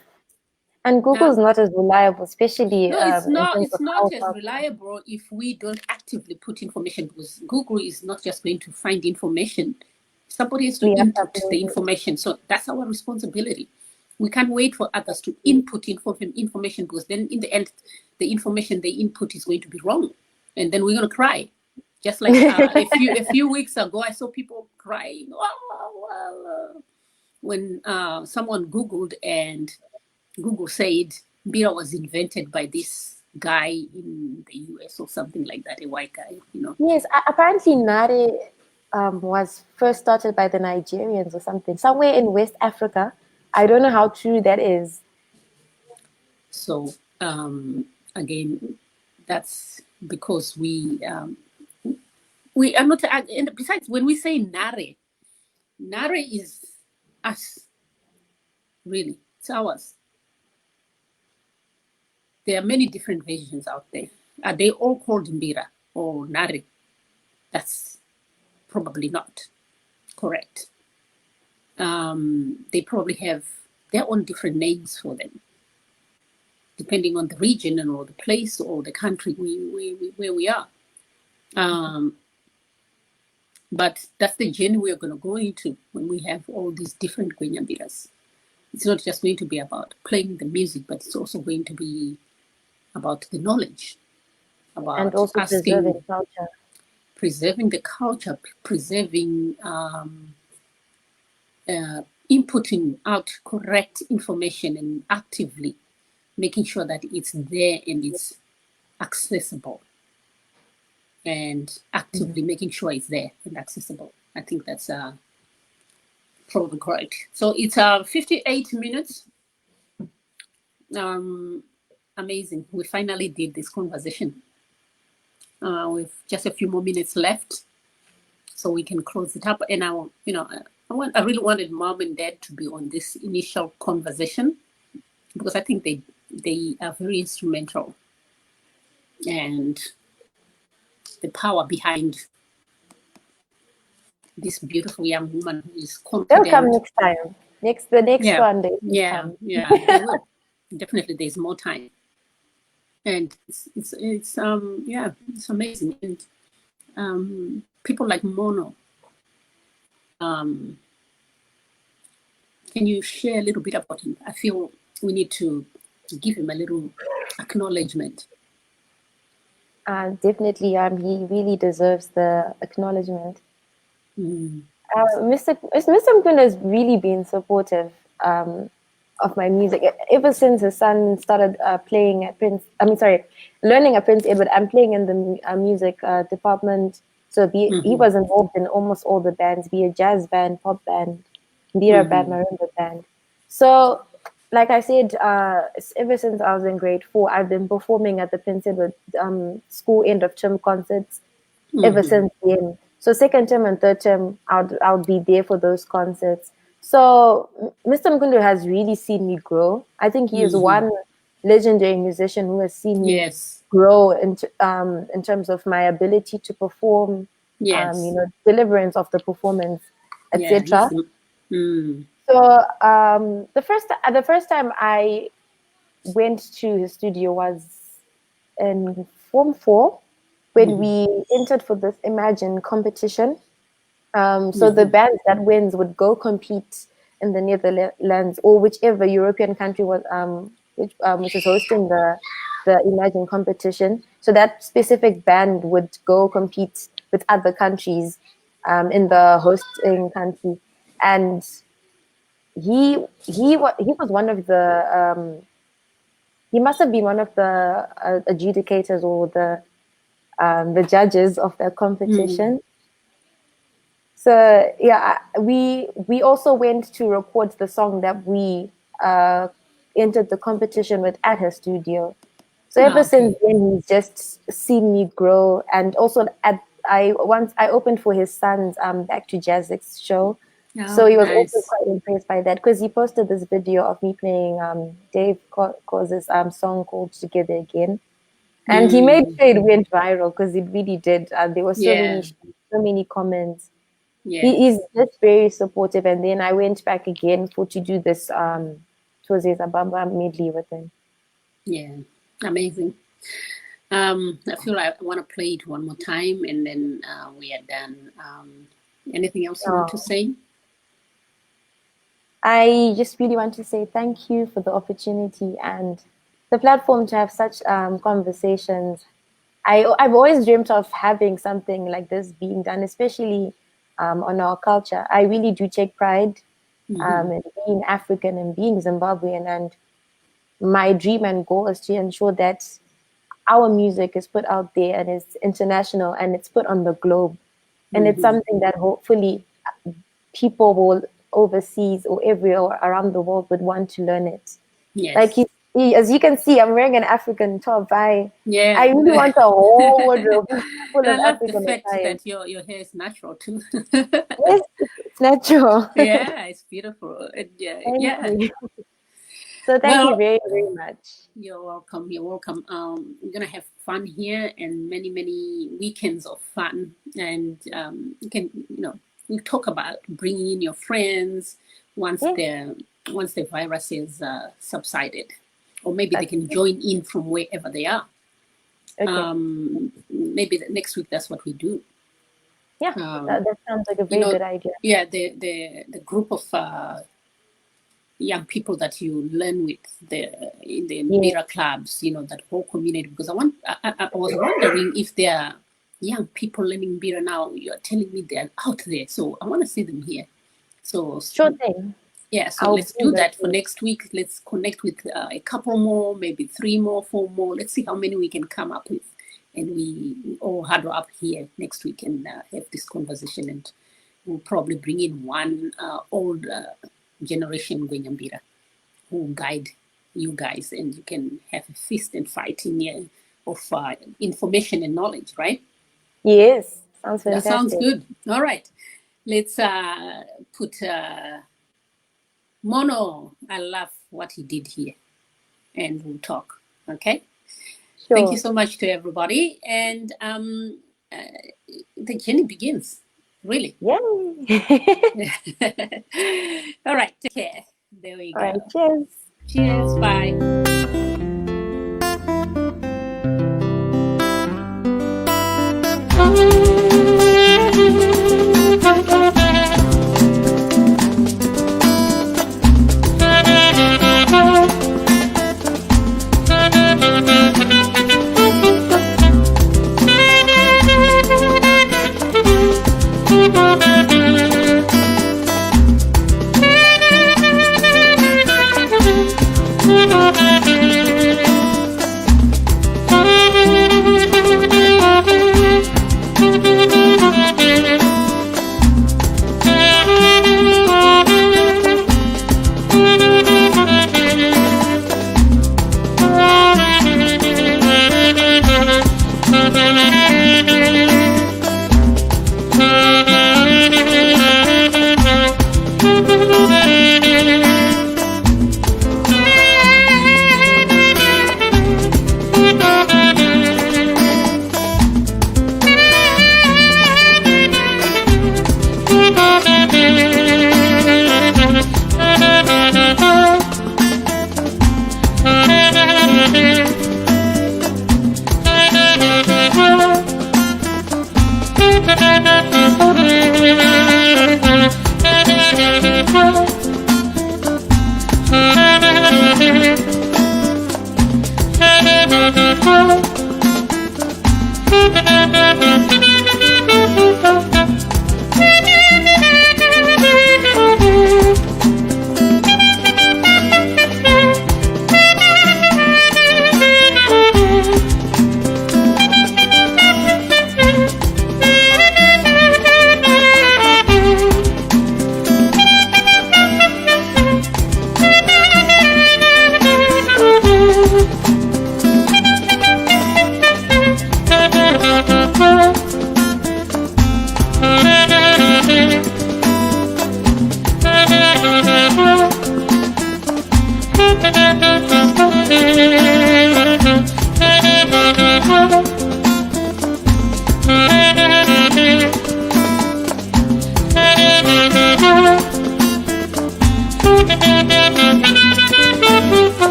And Huh? Google's not as reliable, especially No, it's in not. terms It's of not as culture. reliable if we don't actively put information, because Google is not just going to find information. Somebody has to We have to input the upload it. information. So that's our responsibility. We can't wait for others to input information, because then in the end, the information they input is going to be wrong, and then we're going to cry. Just like a few weeks ago, I saw people crying. When someone Googled and Google said beer was invented by this guy in the US or something like that, a white guy. Yes, apparently Nare was first started by the Nigerians or something, somewhere in West Africa. I don't know how true that is. So again, that's because we are not. And besides, when we say Nare is us. Really, it's ours. There are many different versions out there. Are they all called Mbira or Nare? That's probably not correct. They probably have their own different names for them, depending on the region and or the place or the country where we are. But that's the journey we are going to go into when we have all these different Gwenyambiras. It's not just going to be about playing the music, but it's also going to be about the knowledge, And about also preserving culture. preserving the culture, preserving, inputting out correct information and actively making sure that it's there and it's accessible, and actively making sure it's there and accessible. I think that's probably correct. So it's 58 minutes. Amazing. We finally did this conversation. With just a few more minutes left, so we can close it up. And I really wanted mom and dad to be on this initial conversation, because I think they are very instrumental, and the power behind this beautiful young woman who is confident. They'll come next time. The next one they will come. They will. Definitely, there's more time, and it's amazing. And people like Mono. Can you share a little bit about him? I feel we need to give him a little acknowledgement. Definitely, he really deserves the acknowledgement. Mr. Mkunda has really been supportive of my music ever since his son started learning at Prince Edward. I'm playing in the music department, so he was involved in almost all the bands, be a jazz band, pop band, Mbira band, marimba band. So like I said, ever since I was in grade 4, I've been performing at the Prince Edward school end of term concerts ever Mm-hmm. since then. So second term and third term, I'll be there for those concerts. So Mr. Mkundu has really seen me grow. I think he is Mm-hmm. one legendary musician who has seen me Yes. grow in terms of my ability to perform, Yes. deliverance of the performance, Yeah. etc. Mm. So the first time I went to his studio was in Form 4 when Mm-hmm. we entered for this Imagine competition. So the Mm-hmm. bands that wins would go compete in the Netherlands or whichever European country was which is hosting the Imagine competition. So that specific band would go compete with other countries in the hosting country, and he was one of he must have been one of the adjudicators or the judges of the Mm. competition. So yeah, we also went to record the song that we uh, entered the competition with at her studio. So ever since Okay. then, he's just seen me grow, and also I opened for his son's Back to Jazzix show, so Oh, he was also nice. quite impressed by that because he posted this video of me playing Dave Cause's song called Together Again, and he made Mm. sure it went viral because it really did. There were Yeah. so many comments. Yeah. He is just very supportive, and then I went back again for to do this Tozes Abamba medley with him. Yeah. Amazing. I feel like I want to play it one more time, and then we are done. Anything else you want to Oh, say? I just really want to say thank you for the opportunity and the platform to have such conversations. I've always dreamt of having something like this being done, especially on our culture. I really do take pride Mm-hmm. in being African and being Zimbabwean, and my dream and goal is to ensure that our music is put out there and is international and it's put on the globe. And it's Mm-hmm. something that hopefully people will overseas or everywhere around the world would want to learn it. Like Yes. as you can see, I'm wearing an African top. I Yeah. really want a whole wardrobe full I of love the African fact attires. that your hair is natural too. Yes, it's natural. Yeah, it's beautiful. Yeah, Thank yeah. you. So thank you Well, very, very much. you're welcome. You're welcome. We're gonna have fun here and many, many weekends of fun. And you can, we talk about bringing in your friends once Yes, the virus is subsided, or maybe they that's can join in from wherever they are. okay. Maybe next week that's what we do. Yeah, Um, that sounds like a you very know, good idea. yeah, the group of young people that you learn with in the Yeah, Mbira clubs, that whole community. Because I was wondering if there are young people learning Mbira now. You are telling me they're out there, so I want to see them here. So sure thing. yeah, so I'll let's bring do that that to for you. next week. Let's connect with a couple more, maybe 3 more, 4 more. Let's see how many we can come up with, and we all huddle up here next week and have this conversation. And we'll probably bring in one old generation Gwenyambira who will guide you guys, and you can have a feast and fight in here of information and knowledge, right? Yes, sounds That sounds fantastic. good. All right, let's put Mono. I love what he did here, and we'll talk. Okay. Thank you Sure. so much to everybody, and uh, the journey begins. Really. Yay. All right. Take care. There we All right, go. cheers. Cheers. Bye. Thank you.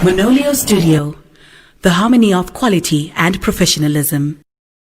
Monolio Studio, the harmony of quality and professionalism.